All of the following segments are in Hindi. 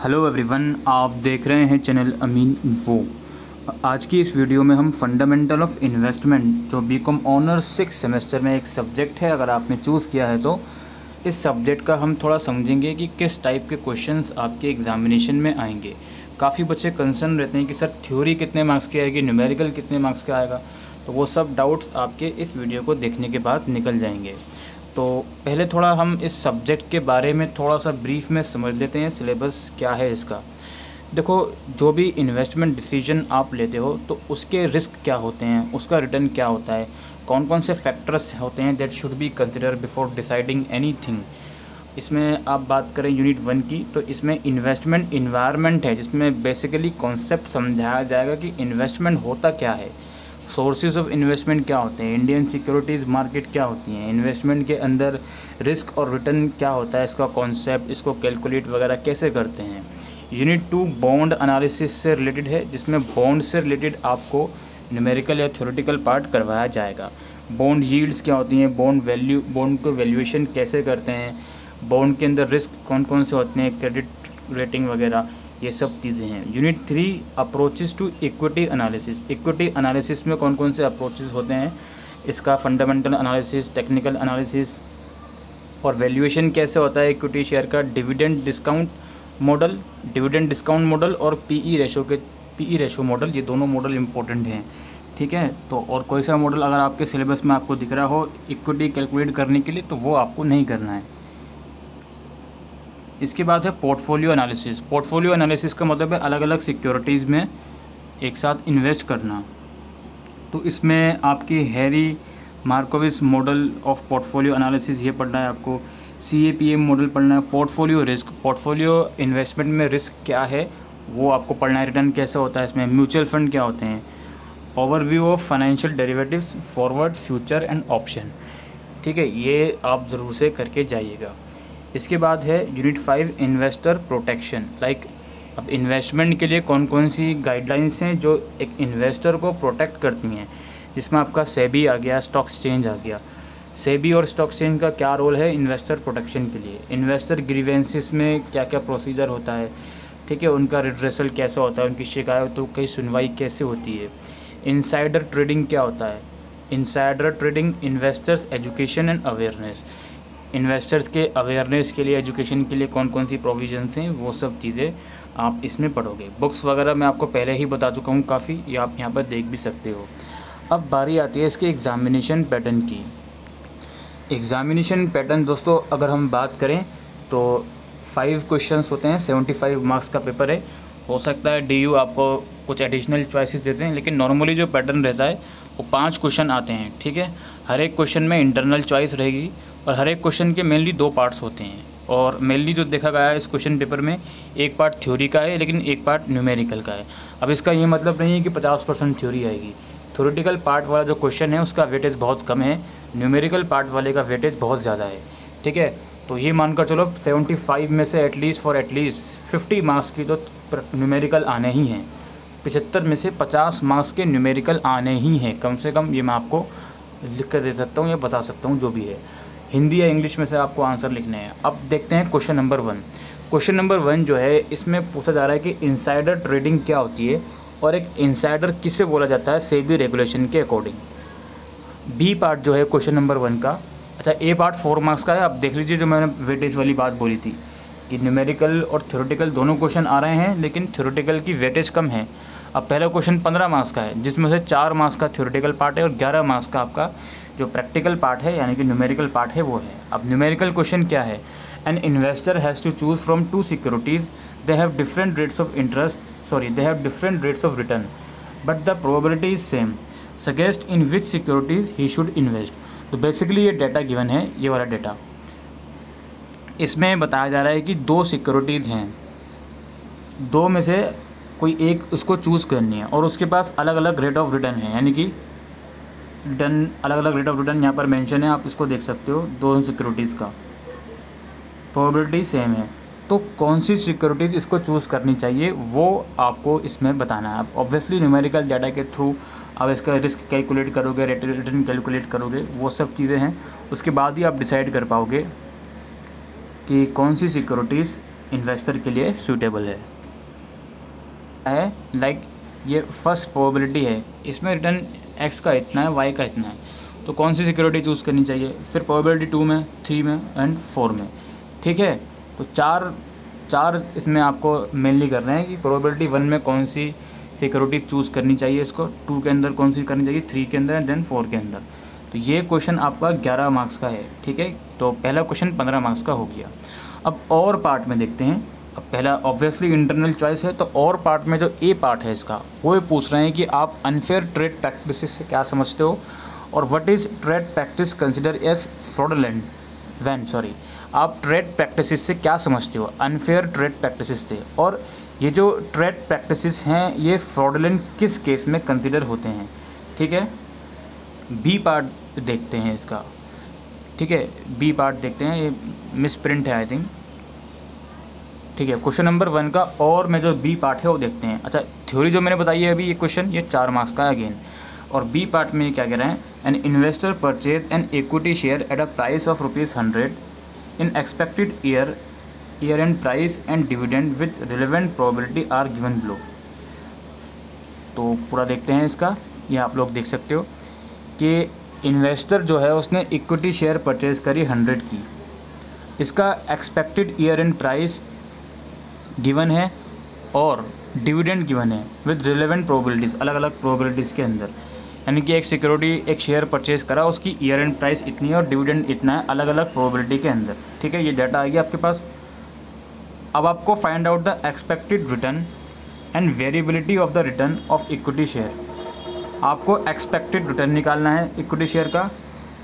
हेलो एवरीवन, आप देख रहे हैं चैनल अमीन इन्फो। आज की इस वीडियो में हम फंडामेंटल ऑफ इन्वेस्टमेंट जो बीकॉम ऑनर्स 6 सेमेस्टर में एक सब्जेक्ट है, अगर आपने चूज़ किया है तो इस सब्जेक्ट का हम थोड़ा समझेंगे कि किस टाइप के क्वेश्चंस आपके एग्जामिनेशन में आएंगे। काफ़ी बच्चे कंसर्न रहते हैं कि सर थ्योरी कितने मार्क्स की आएगी, न्यूमेरिकल कितने मार्क्स का आएगा, तो वो सब डाउट्स आपके इस वीडियो को देखने के बाद निकल जाएंगे। तो पहले थोड़ा हम इस सब्जेक्ट के बारे में थोड़ा सा ब्रीफ में समझ लेते हैं, सिलेबस क्या है इसका। देखो, जो भी इन्वेस्टमेंट डिसीजन आप लेते हो तो उसके रिस्क क्या होते हैं, उसका रिटर्न क्या होता है, कौन कौन से फैक्टर्स होते हैं that should be consider before deciding anything. इसमें आप बात करें यूनिट 1 की, तो इसमें इन्वेस्टमेंट इन्वायरमेंट है, जिसमें बेसिकली कॉन्सेप्ट समझाया जाएगा कि इन्वेस्टमेंट होता क्या है, सोर्सेज ऑफ इन्वेस्टमेंट क्या होते हैं, इंडियन सिक्योरिटीज़ मार्केट क्या होती हैं, इन्वेस्टमेंट के अंदर रिस्क और रिटर्न क्या होता है, इसका कॉन्सेप्ट, इसको कैलकुलेट वगैरह कैसे करते हैं। यूनिट 2 बॉन्ड एनालिसिस से रिलेटेड है, जिसमें बॉन्ड से रिलेटेड आपको न्यूमेरिकल या थ्योरेटिकल पार्ट करवाया जाएगा। बॉन्ड यील्ड्स क्या होती हैं, बॉन्ड को वैल्यूएशन कैसे करते हैं, बॉन्ड के अंदर रिस्क कौन कौन से होते हैं, क्रेडिट रेटिंग वगैरह, ये सब चीज़ें हैं। Unit 3 approaches to equity analysis. Equity analysis में कौन कौन से अप्रोचेस होते हैं, इसका फंडामेंटल एनालिसिस, टेक्निकल एनालिसिस और वैल्यूएशन कैसे होता है इक्विटी शेयर का, डिविडेंड डिस्काउंट मॉडल और पीई रेशो मॉडल, ये दोनों मॉडल इंपॉर्टेंट हैं। ठीक है, तो और कोई सा मॉडल अगर आपके सिलेबस में आपको दिख रहा हो इक्विटी कैलकुलेट करने के लिए, तो वो आपको नहीं करना है। इसके बाद है पोर्टफोलियो एनालिसिस। पोर्टफोलियो एनालिसिस का मतलब है अलग अलग सिक्योरिटीज़ में एक साथ इन्वेस्ट करना। तो इसमें आपकी Harry Markowitz model of portfolio analysis ये पढ़ना है आपको, CAPM मॉडल पढ़ना है, पोर्टफोलियो रिस्क, पोर्टफोलियो इन्वेस्टमेंट में रिस्क क्या है वो आपको पढ़ना है, रिटर्न कैसे होता है इसमें, म्यूचुअल फंड क्या होते हैं, overview of financial derivatives, forward, future and option. ठीक है, ये आप ज़रूर से करके जाइएगा। इसके बाद है यूनिट 5 इन्वेस्टर प्रोटेक्शन। अब इन्वेस्टमेंट के लिए कौन कौन सी गाइडलाइंस हैं जो एक इन्वेस्टर को प्रोटेक्ट करती हैं, जिसमें आपका सेबी आ गया, स्टॉक एक्सचेंज आ गया। सेबी और स्टॉक एक्सचेंज का क्या रोल है इन्वेस्टर प्रोटेक्शन के लिए, इन्वेस्टर ग्रीवेंसेस में क्या क्या प्रोसीजर होता है, ठीक है, उनका रिड्रेसल कैसे होता है, उनकी शिकायतों की सुनवाई कैसे होती है। इनसाइडर ट्रेडिंग क्या होता है, insider trading, investors education and awareness, investors के अवेयरनेस के लिए, एजुकेशन के लिए कौन कौन सी प्रोविजंस हैं, वो सब चीज़ें आप इसमें पढ़ोगे। बुक्स वगैरह मैं आपको पहले ही बता चुका हूँ काफ़ी, ये आप यहाँ पर देख भी सकते हो। अब बारी आती है इसके एग्ज़ामिनेशन पैटर्न की। एग्ज़ामिनेशन पैटर्न दोस्तों अगर हम बात करें तो 5 क्वेश्चंस होते हैं, 75 मार्क्स का पेपर है। हो सकता है DU आपको कुछ एडिशनल चॉइसेस देते हैं, लेकिन नॉर्मली जो पैटर्न रहता है वो 5 क्वेश्चन आते हैं। ठीक है, हर एक क्वेश्चन में इंटरनल चॉइस रहेगी और हर एक क्वेश्चन के मेनली 2 पार्ट्स होते हैं। और मेनली जो देखा गया है इस क्वेश्चन पेपर में, एक पार्ट थ्योरी का है लेकिन एक पार्ट न्यूमेरिकल का है। अब इसका ये मतलब नहीं है कि 50% थ्योरी आएगी। थ्योरेटिकल पार्ट वाला जो क्वेश्चन है उसका वेटेज बहुत कम है, न्यूमेरिकल पार्ट वाले का वेटेज बहुत ज़्यादा है। ठीक है, तो ये मानकर चलो 75 में से एटलीस्ट 50 मार्क्स की तो न्यूमेरिकल आने ही हैं, 75 में से 50 मार्क्स के न्यूमेरिकल आने ही हैं कम से कम। ये मैं आपको लिख कर दे सकता हूँ या बता सकता हूँ, जो भी है। हिंदी या इंग्लिश में से आपको आंसर लिखने हैं। अब देखते हैं क्वेश्चन नंबर 1। क्वेश्चन नंबर 1 जो है इसमें पूछा जा रहा है कि इनसाइडर ट्रेडिंग क्या होती है और एक इनसाइडर किसे बोला जाता है सेबी रेगुलेशन के अकॉर्डिंग। बी पार्ट जो है क्वेश्चन नंबर 1 का, अच्छा ए पार्ट 4 मार्क्स का है। आप देख लीजिए जो मैंने वेटेज वाली बात बोली थी कि न्यूमेरिकल और थ्योरेटिकल दोनों क्वेश्चन आ रहे हैं, लेकिन थ्योरेटिकल की वेटेज कम है। अब पहला क्वेश्चन 15 मार्क्स का है, जिसमें से 4 मार्क्स का थ्योरेटिकल पार्ट है और 11 मार्क्स का आपका जो प्रैक्टिकल पार्ट है यानी कि न्यूमेरिकल पार्ट है वो है। अब न्यूमेरिकल क्वेश्चन क्या है, an investor has to choose from 2 securities, they have different rates of return but the probability is same, suggest in which securities he should invest. तो बेसिकली ये डाटा गिवन है, ये वाला डाटा। इसमें बताया जा रहा है कि 2 सिक्योरिटीज़ हैं, 2 में से कोई एक उसको चूज़ करनी है और उसके पास अलग अलग रेट ऑफ रिटर्न है, यानी कि रिटर्न अलग अलग रेट ऑफ रिटर्न यहाँ पर मेंशन है, आप इसको देख सकते हो। 2 सिक्योरिटीज़ का प्रोबेबिलिटी सेम है, तो कौन सी सिक्योरिटीज़ इसको चूज़ करनी चाहिए वो आपको इसमें बताना है। आप ऑब्वियसली न्यूमेरिकल डाटा के थ्रू आप इसका रिस्क कैलकुलेट करोगे, रिटर्न कैलकुलेट करोगे, वो सब चीज़ें हैं। उसके बाद ही आप डिसाइड कर पाओगे कि कौन सी सिक्योरिटीज़ इन्वेस्टर के लिए सूटेबल है। लाइक ये फर्स्ट प्रोबेबिलिटी है, इसमें रिटर्न एक्स का इतना है, वाई का इतना है, तो कौन सी सिक्योरिटी चूज़ करनी चाहिए। फिर प्रोबेबिलिटी 2 में, 3 में एंड 4 में, ठीक है। तो चार इसमें आपको मेनली कर रहे हैं कि प्रोबेबिलिटी 1 में कौन सी सिक्योरिटी चूज़ करनी चाहिए, इसको 2 के अंदर कौन सी करनी चाहिए, 3 के अंदर एंड देन 4 के अंदर। तो ये क्वेश्चन आपका 11 मार्क्स का है, ठीक है। तो पहला क्वेश्चन 15 मार्क्स का हो गया। अब और पार्ट में देखते हैं। अब पहला ऑब्वियसली इंटरनल चॉइस है, तो और पार्ट में जो ए पार्ट है इसका, वो ये पूछ रहे हैं कि आप अनफेयर ट्रेड प्रैक्टिस से क्या समझते हो, और what is trade practice consider as fraudulent when, sorry, आप ट्रेड प्रैक्टिस से क्या समझते हो, अनफेयर ट्रेड प्रैक्टिस से, और ये जो ट्रेड प्रैक्टिस हैं ये फ्रॉडलेंट किस केस में कंसिडर होते हैं, ठीक है। बी पार्ट देखते हैं इसका, ठीक है, बी पार्ट देखते हैं, ये मिस प्रिंट है आई थिंक, ठीक है। क्वेश्चन नंबर 1 का और में जो बी पार्ट है वो देखते हैं। अच्छा, थ्योरी जो मैंने बताई है अभी, ये क्वेश्चन ये 4 मार्क्स का है अगेन, और बी पार्ट में क्या कह रहे हैं, an investor purchase an equity share at a price of ₹100 in expected year end price and dividend with relevant probability are given below. तो पूरा देखते हैं इसका, ये आप लोग देख सकते हो कि इन्वेस्टर जो है उसने इक्विटी शेयर परचेज करी 100 की, इसका expected year end price given है और डिविडेंड गिवन है विद रिलेवेंट प्रोबेबिलिटीज़, अलग अलग प्रोबेबिलिटीज़ के अंदर। यानी कि एक सिक्योरिटी, एक शेयर परचेज करा, उसकी ईयर एंड प्राइस इतनी है और डिविडेंड इतना है, अलग अलग प्रोबेबिलिटी के अंदर, ठीक है। ये डाटा आ गया आपके पास। अब आपको find out the expected return and variability of the return of equity share. आपको एक्सपेक्टेड रिटर्न निकालना है इक्विटी शेयर का,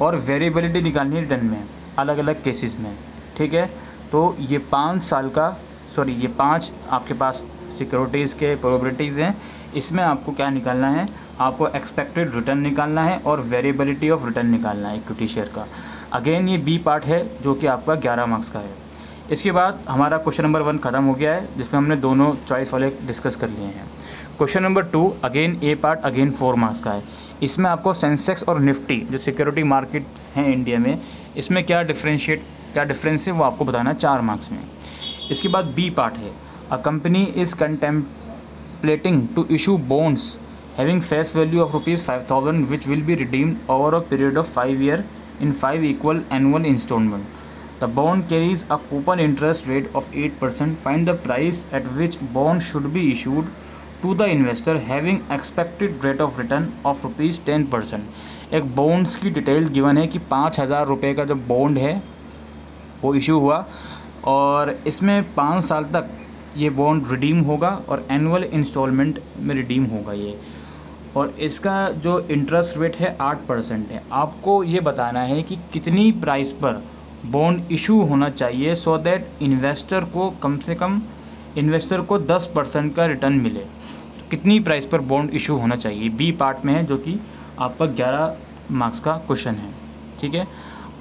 और वेरिएबिलिटी निकालनी है रिटर्न में, अलग अलग केसेस में, ठीक है। तो ये 5 साल का, सॉरी, ये 5 आपके पास सिक्योरिटीज़ के प्रोबेबिलिटीज़ हैं, इसमें आपको क्या निकालना है, आपको एक्सपेक्टेड रिटर्न निकालना है और वेरिएबिलिटी ऑफ रिटर्न निकालना है इक्विटी शेयर का। अगेन ये बी पार्ट है जो कि आपका 11 मार्क्स का है। इसके बाद हमारा क्वेश्चन नंबर 1 ख़त्म हो गया है, जिसमें हमने दोनों चॉइस वाले डिस्कस कर लिए हैं। क्वेश्चन नंबर 2 अगेन ए पार्ट, अगेन 4 मार्क्स का है। इसमें आपको सेंसेक्स और निफ्टी जो सिक्योरिटी मार्केट्स हैं इंडिया में, इसमें क्या डिफरेंस है वो आपको बताना है 4 मार्क्स में। इसके बाद बी पार्ट है, a company is contemplating to issue bonds having face value of ₹5,000 which will be redeemed over a period of 5 year in 5 equal annual installment. The bond carries a coupon interest rate of 8%. Find the price at which bond should be issued to the investor having expected rate of return of ₹10%. एक बॉन्ड्स की डिटेल गिवन है कि 5,000 रुपये का जो बॉन्ड है वो इशू हुआ, और इसमें 5 साल तक ये बॉन्ड रिडीम होगा और एनुअल इंस्टॉलमेंट में रिडीम होगा ये, और इसका जो इंटरेस्ट रेट है 8% है। आपको ये बताना है कि कितनी प्राइस पर बॉन्ड इशू होना चाहिए सो दैट इन्वेस्टर को कम से कम 10% का रिटर्न मिले। कितनी प्राइस पर बॉन्ड इशू होना चाहिए, बी पार्ट में है, जो कि आपका 11 मार्क्स का क्वेश्चन है, ठीक है।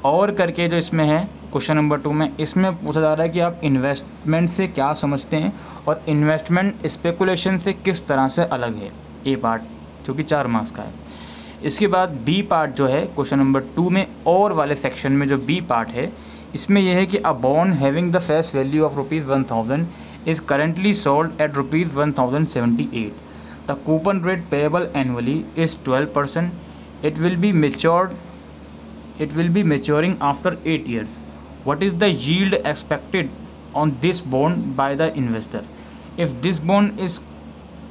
और करके जो इसमें है क्वेश्चन नंबर 2 में, इसमें पूछा जा रहा है कि आप इन्वेस्टमेंट से क्या समझते हैं और इन्वेस्टमेंट स्पेकुलेशन से किस तरह से अलग है, ए पार्ट जो कि 4 मार्क्स का है। इसके बाद बी पार्ट जो है क्वेश्चन नंबर 2 में और वाले सेक्शन में जो बी पार्ट है, इसमें यह है कि a bond having the face value of ₹1,000 is currently sold at ₹1,078। The coupon rate payable annually is 12%. It will be maturing after 8 years. What is the yield expected on this bond by the investor? If this bond is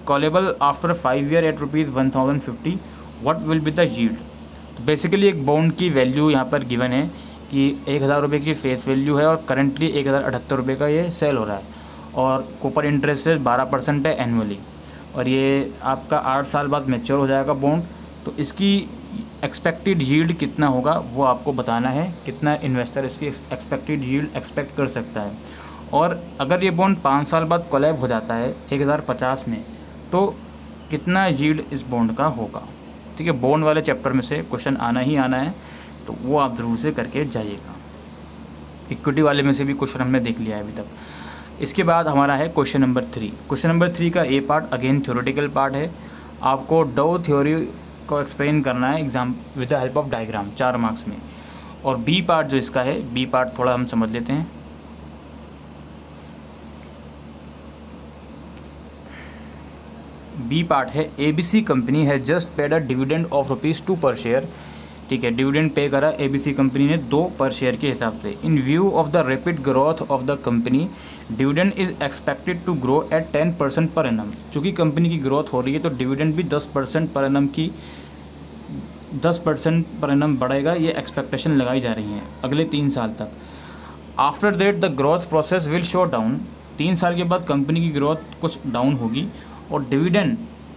callable after 5 years at ₹1,050, what will be the yield? तो बेसिकली एक बॉन्ड की वैल्यू यहाँ पर गिवन है कि 1,000 रुपये की फेस वैल्यू है और करंटली 1,078 रुपये का ये सेल हो रहा है, और कूपन इंटरेस्ट रेट 12% है एनुअली, और ये आपका 8 साल बाद मैच्योर हो जाएगा बॉन्ड। तो इसकी एक्सपेक्टेड यील्ड कितना होगा वो आपको बताना है, कितना इन्वेस्टर इसकी एक्सपेक्टेड यील्ड एक्सपेक्ट कर सकता है। और अगर ये बॉन्ड 5 साल बाद कोलैब हो जाता है 1050 में, तो कितना यील्ड इस बॉन्ड का होगा, ठीक है। बॉन्ड वाले चैप्टर में से क्वेश्चन आना ही आना है, तो वो आप ज़रूर से करके जाइएगा। इक्विटी वाले में से भी क्वेश्चन हमने देख लिया है अभी तक। इसके बाद हमारा है क्वेश्चन नंबर 3। क्वेश्चन नंबर 3 का ए पार्ट अगेन थ्योरेटिकल पार्ट है, आपको डो थ्योरी को एक्सप्लेन करना है exam with the help of diagram 4 marks में। और बी पार्ट जो इसका है, बी पार्ट थोड़ा हम समझ लेते हैं। बी पार्ट है, ABC कंपनी है just paid a dividend of ₹2 पर शेयर। ठीक है, डिविडेंड पे करा ABC कंपनी ने 2 पर शेयर के हिसाब से। In view of the rapid growth of the company dividend is expected to grow at 10% per annum. चूँकि कंपनी की ग्रोथ हो रही है तो डिविडेंड भी 10% पर एनम की 10% पर एनम बढ़ेगा, ये एक्सपेक्टेशन लगाई जा रही है अगले 3 साल तक। After that the growth process will show down. 3 साल के बाद कंपनी की ग्रोथ कुछ डाउन होगी और डिविडेंड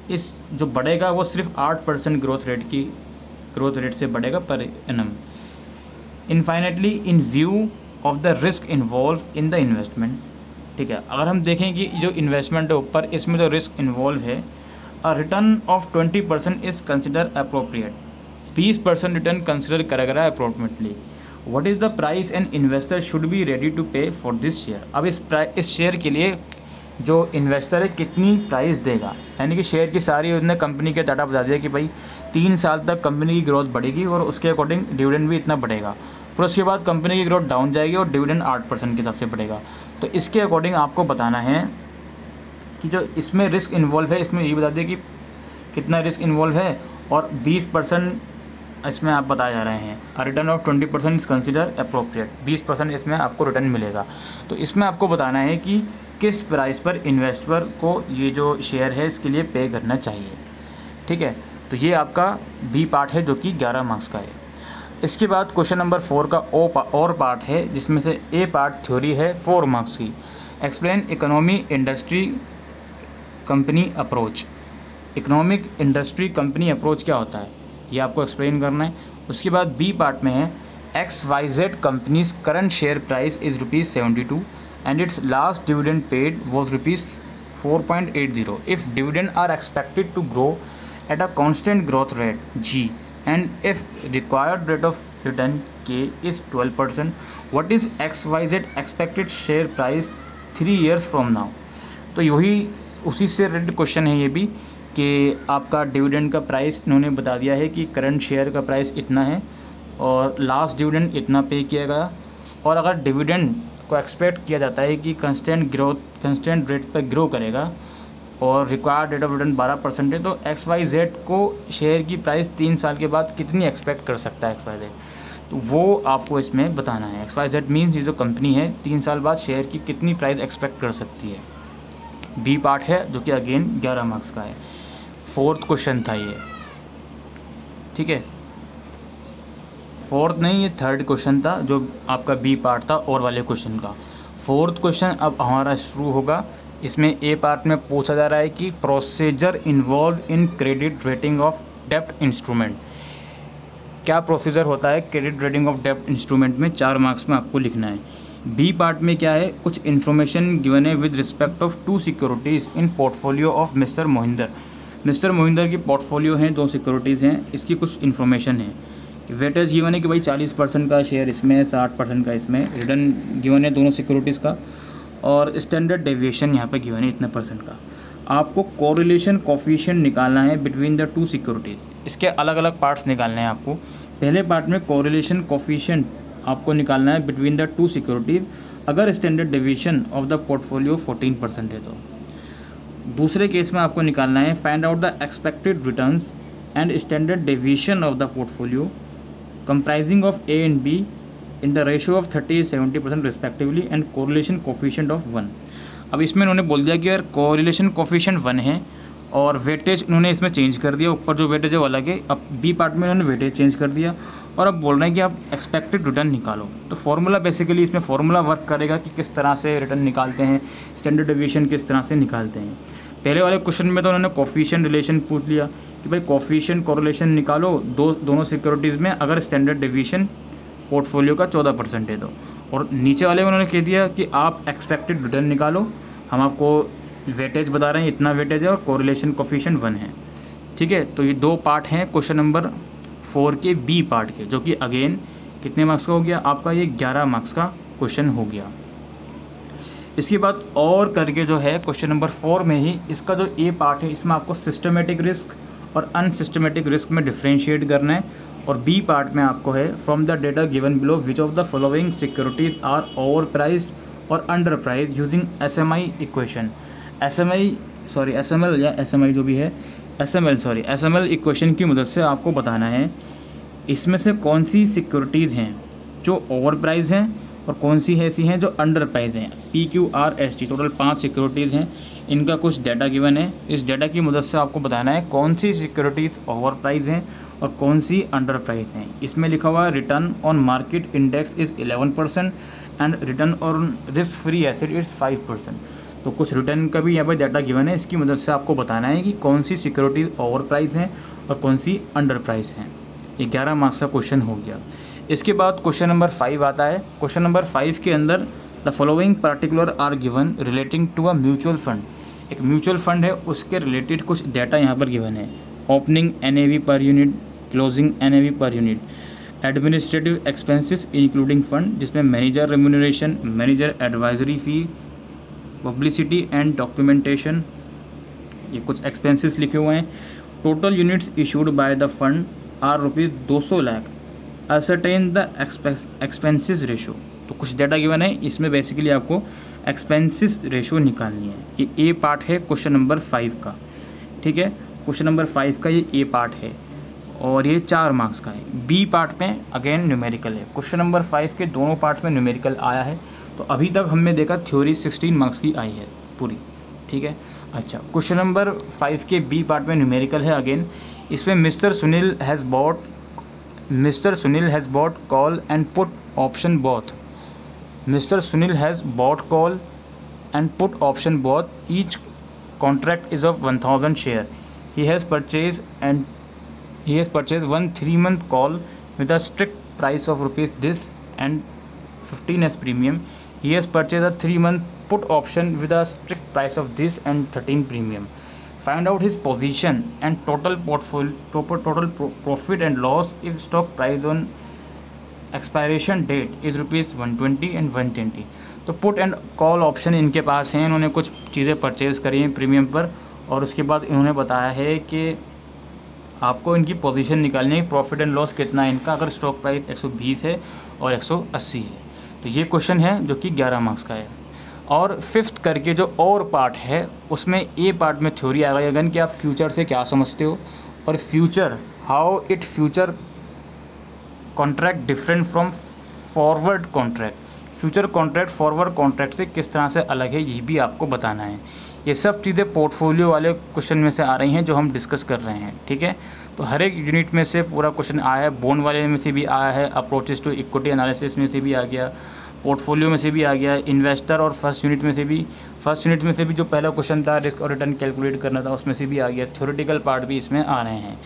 इस जो बढ़ेगा वो सिर्फ 8% ग्रोथ रेट से बढ़ेगा per annum. Infinitely in view of the risk involve in the investment. ठीक है, अगर हम देखें कि जो इन्वेस्टमेंट है ऊपर, इसमें जो रिस्क इन्वॉल्व है, a return of 20% is consider appropriate. 20% return consider करेगा appropriately. What is the price and investor should be ready to pay for this share. अब इस शेयर के लिए जो इन्वेस्टर है कितनी प्राइस देगा, यानी कि शेयर की सारी उसने कंपनी के डाटा बता दिया कि भाई 3 साल तक कंपनी की ग्रोथ बढ़ेगी और उसके अकॉर्डिंग डिविडेंड भी इतना बढ़ेगा, फिर उसके बाद कंपनी की ग्रोथ डाउन जाएगी और डिविडेंड 8% के हिसाब से बढ़ेगा। तो इसके अकॉर्डिंग आपको बताना है कि जो इसमें रिस्क इन्वॉल्व है, इसमें ये बता दिया कि कितना रिस्क इन्वॉल्व है और 20% इसमें आप बताए जा रहे हैं। Return of 20% is consider appropriate. 20% इसमें आपको रिटर्न मिलेगा। तो इसमें आपको बताना है कि किस प्राइस पर इन्वेस्टर को ये जो शेयर है इसके लिए पे करना चाहिए। ठीक है, तो ये आपका बी पार्ट है जो कि 11 मार्क्स का है। इसके बाद क्वेश्चन नंबर 4 का और पार्ट है जिसमें से ए पार्ट थ्योरी है 4 मार्क्स की। Explain economy industry company approach. Economic industry company approach क्या होता है ये आपको एक्सप्लेन करना है। उसके बाद बी पार्ट में है XYZ companies current share price is ₹72 and its last dividend paid was ₹4.80 if dividend are expected to grow at a constant growth rate G and if required rate of return K is 12%, what is XYZ expected share price 3 years from now। तो यही उसी से रिलेटेड क्वेश्चन है ये भी कि आपका डिविडेंड का प्राइस इन्होंने बता दिया है कि करंट शेयर का प्राइस इतना है और लास्ट डिविडेंड इतना पे किया गया, और अगर डिविडेंड को एक्सपेक्ट किया जाता है कि कंस्टेंट रेट पर ग्रो करेगा और रिक्वायर्ड रेट ऑफ रिटर्न 12% है, तो XYZ को शेयर की प्राइस 3 साल के बाद कितनी एक्सपेक्ट कर सकता है XYZ, तो वो आपको इसमें बताना है। XYZ मीन्स ये जो कंपनी है 3 साल बाद शेयर की कितनी प्राइस एक्सपेक्ट कर सकती है। बी पार्ट है जो कि अगेन 11 मार्क्स का है। 4th क्वेश्चन था ये। ठीक है, 4th नहीं, ये 3rd क्वेश्चन था जो आपका बी पार्ट था और वाले क्वेश्चन का। 4th क्वेश्चन अब हमारा शुरू होगा। इसमें ए पार्ट में पूछा जा रहा है कि procedure involve in credit rating of डेब्ट इंस्ट्रूमेंट। क्या प्रोसीजर होता है क्रेडिट रेटिंग ऑफ डेब्ट इंस्ट्रूमेंट में, 4 मार्क्स में आपको लिखना है। बी पार्ट में क्या है, कुछ इन्फॉर्मेशन गिवन है with respect of 2 securities in portfolio of mister Mohinder. Mister Mohinder की पोर्टफोलियो हैं, 2 सिक्योरिटीज़ हैं, इसकी कुछ इन्फॉर्मेशन है। वेटेज गिवन है कि भाई 40% का शेयर इसमें है, 60% का इसमें। रिटर्न गिवन है दोनों सिक्योरिटीज़ का, और स्टैंडर्ड डेविएशन यहाँ पे गिवन है इतना % का। आपको कोरिलेशन कोफिशिएंट निकालना है बिटवीन द 2 सिक्योरिटीज़। इसके अलग अलग पार्ट्स निकालने हैं आपको। पहले पार्ट में कोरिलेशन कोफिशिएंट आपको निकालना है बिटवीन द 2 सिक्योरिटीज़ अगर standard deviation of the portfolio 14% है तो। दूसरे केस में आपको निकालना है find out the expected returns and standard deviation of the portfolio comprising of A and B in the ratio of 30-70% respectively and correlation coefficient of 1। अब इसमें उन्होंने बोल दिया कि यार correlation coefficient 1 है और वेटेज उन्होंने इसमें चेंज कर दिया, ऊपर जो वेटेज है वो अलग है। अब बी पार्ट में उन्होंने वेटेज चेंज कर दिया और अब बोल रहे हैं कि आप एक्सपेक्टेड रिटर्न निकालो। तो फॉर्मूला बेसिकली इसमें फॉर्मूला वर्क करेगा कि किस तरह से रिटर्न निकालते हैं, स्टैंडर्ड डेविएशन किस तरह से निकालते हैं। पहले वाले क्वेश्चन में तो उन्होंने कोफिशिएंट रिलेशन पूछ लिया कि भाई कोफिशिएंट कोरिलेशन निकालो दोनों सिक्योरिटीज़ में अगर स्टैंडर्ड डेविएशन पोर्टफोलियो का 14% है तो, और नीचे वाले में उन्होंने कह दिया कि आप एक्सपेक्टेड रिटर्न निकालो, हम आपको वेटेज बता रहे हैं इतना वेटेज है और कोरिलेशन कोफिशिएंट 1 है। ठीक है, तो ये 2 पार्ट हैं क्वेश्चन नंबर 4 के बी पार्ट के, जो कि अगेन कितने मार्क्स का हो गया आपका, ये 11 मार्क्स का क्वेश्चन हो गया। इसके बाद और करके जो है क्वेश्चन नंबर 4 में ही इसका जो ए पार्ट है इसमें आपको सिस्टमेटिक रिस्क और अनसिस्टमेटिक रिस्क में डिफ्रेंशिएट करना है, और बी पार्ट में आपको है from the data given below which of the following securities are overpriced और underprice using SMI equation. SML या SMI जो भी है, SML इक्वेशन की मदद से आपको बताना है इसमें से कौन सी सिक्योरिटीज़ हैं जो ओवर प्राइस हैं और कौन सी ऐसी हैं जो अंडर प्राइस हैं। PQRST टोटल 5 सिक्योरिटीज़ हैं, इनका कुछ डाटा गिवन है। इस डाटा की मदद से आपको बताना है कौन सी सिक्योरिटीज़ ओवर प्राइस हैं और कौन सी अंडर प्राइस हैं। इसमें लिखा हुआ है return on market index is 11% and return on risk free asset is 5%। तो कुछ रिटर्न का भी यहाँ पर डाटा गिवन है, इसकी मदद से आपको बताना है कि कौन सी सिक्योरिटीज़ ओवर प्राइस हैं और कौन सी अंडर प्राइस हैं। ये 11 मार्क्स का क्वेश्चन हो गया। इसके बाद क्वेश्चन नंबर 5 आता है। क्वेश्चन नंबर 5 के अंदर the following particular are given relating to a mutual fund. एक म्यूचुअल फंड है, उसके रिलेटेड कुछ डाटा यहाँ पर गिवन है। Opening NAV per unit, closing NAV per unit, administrative expenses including fund जिसमें manager remuneration, manager advisory fee, publicity and documentation, ये कुछ एक्सपेंसेस लिखे हुए हैं। Total units issued by the fund are ₹200 lakh. Ascertain the expenses ratio. तो कुछ डाटा गिवन है, इसमें बेसिकली आपको एक्सपेंसेस रेशो निकालनी है। ये ए पार्ट है क्वेश्चन नंबर 5 का, ठीक है। क्वेश्चन नंबर 5 का ये ए पार्ट है और ये 4 मार्क्स का है। बी पार्ट में अगेन न्यूमेरिकल है। क्वेश्चन नंबर 5 के दोनों पार्ट में न्यूमेरिकल आया है। तो अभी तक हमने देखा थ्योरी 16 मार्क्स की आई है पूरी, ठीक है। अच्छा, क्वेश्चन नंबर 5 के बी पार्ट में न्यूमेरिकल है अगेन। इसमें mister Sunil has bot call and put option both. Mister Sunil has bot call and put option both. Each contract is of 1000 share. He has purchase 1 3-month call with a strict price of ₹this and 15 as premium. He has purchased a 3-month put option with a strict price of this and 13 premium. Find out his position and total profit and loss if stock price on expiration date is ₹120 and 120. तो पुट एंड कॉल ऑप्शन इनके पास हैं। इन्होंने कुछ चीज़ें परचेज़ करी हैं प्रीमियम पर और उसके बाद इन्होंने बताया है कि आपको इनकी पोजीशन निकालनी है, प्रॉफिट एंड लॉस कितना है इनका, अगर स्टॉक प्राइस 120 है और 180 है। तो ये क्वेश्चन है जो कि 11 मार्क्स का है। और 5th करके जो और पार्ट है उसमें ए पार्ट में थ्योरी आ गई अगन कि आप फ्यूचर से क्या समझते हो और future how it future contract different from forward contract. Future contract forward contract से किस तरह से अलग है ये भी आपको बताना है। ये सब चीज़ें पोर्टफोलियो वाले क्वेश्चन में से आ रही हैं जो हम डिस्कस कर रहे हैं, ठीक है। तो हर एक यूनिट में से पूरा क्वेश्चन आया है। बॉन्ड वाले में से भी आया है, अप्रोचेस टू इक्विटी एनालिसिस में से भी आ गया, पोर्टफोलियो में से भी आ गया, इन्वेस्टर और फर्स्ट यूनिट में से भी जो पहला क्वेश्चन था रिस्क और रिटर्न कैलकुलेट करना था उसमें से भी आ गया। थ्योरेटिकल पार्ट भी इसमें आ रहे हैं।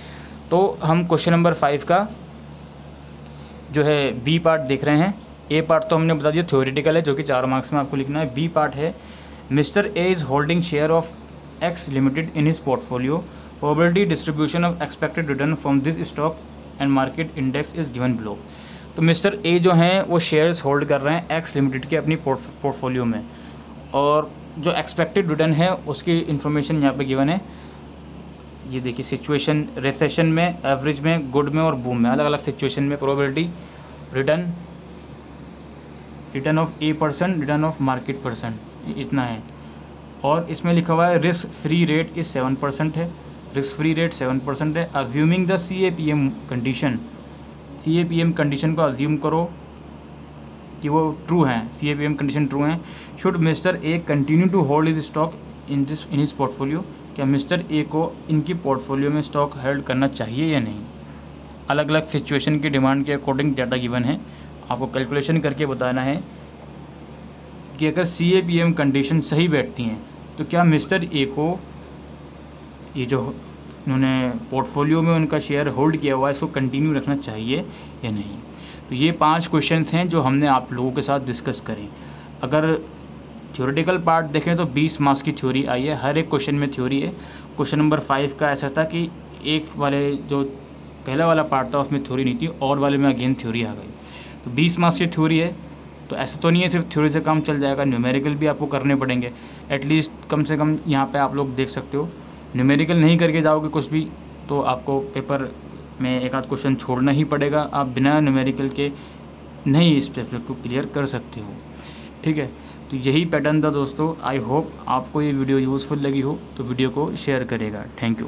तो हम क्वेश्चन नंबर 5 का जो है बी पार्ट देख रहे हैं। ए पार्ट तो हमने बता दिया थ्योरेटिकल है जो कि 4 मार्क्स में आपको लिखना है। बी पार्ट है mister A is holding share of x limited in his portfolio. Probability distribution of expected return from this stock and market index is given below. तो मिस्टर ए जो हैं वो शेयर्स होल्ड कर रहे हैं एक्स लिमिटेड के अपनी पोर्टफोलियो में और जो एक्सपेक्टेड रिटर्न है उसकी इन्फॉर्मेशन यहाँ पे गिवन है। ये देखिए सिचुएशन रिसेशन में, एवरेज में, गुड में और बूम में, अलग अलग सिचुएशन में probability return of A%, return of market %, इतना है। और इसमें लिखा हुआ है रिस्क फ्री रेट इस 7% है, रिस्क फ्री रेट 7% है। Assuming the CAPM condition, CAPM condition को अज्यूम करो कि वो ट्रू हैं, CAPM कंडीशन ट्रू हैं। Should mister A continue to hold is stock in his portfolio. क्या मिस्टर ए को इनकी पोर्टफोलियो में स्टॉक होल्ड करना चाहिए या नहीं। अलग अलग सिचुएशन की डिमांड के अकॉर्डिंग डाटा गिवन है। आपको कैलकुलेशन करके बताना है कि अगर CAPM कंडीशन सही बैठती हैं तो क्या मिस्टर ए को ये जो उन्होंने पोर्टफोलियो में उनका शेयर होल्ड किया हुआ है इसको कंटिन्यू रखना चाहिए या नहीं। तो ये 5 क्वेश्चंस हैं जो हमने आप लोगों के साथ डिस्कस करें। अगर थ्योरेटिकल पार्ट देखें तो 20 मार्क्स की थ्योरी आई है, हर एक क्वेश्चन में थ्योरी है। क्वेश्चन नंबर 5 का ऐसा था कि एक वाले जो पहला वाला पार्ट था उसमें थ्योरी नहीं थी और वाले में अगेन थ्योरी आ गई। तो 20 मार्क्स की थ्योरी है। तो ऐसा तो नहीं है सिर्फ थ्योरी से काम चल जाएगा, न्यूमेरिकल भी आपको करने पड़ेंगे। एटलीस्ट कम से कम यहाँ पे आप लोग देख सकते हो, न्यूमेरिकल नहीं करके जाओगे कुछ भी तो आपको पेपर में एक आध क्वेश्चन छोड़ना ही पड़ेगा। आप बिना न्यूमेरिकल के नहीं इस पेपर को क्लियर कर सकते हो, ठीक है। तो यही पैटर्न था दोस्तों। आई होप आपको ये वीडियो यूज़फुल लगी हो तो वीडियो को शेयर करेगा। Thank you.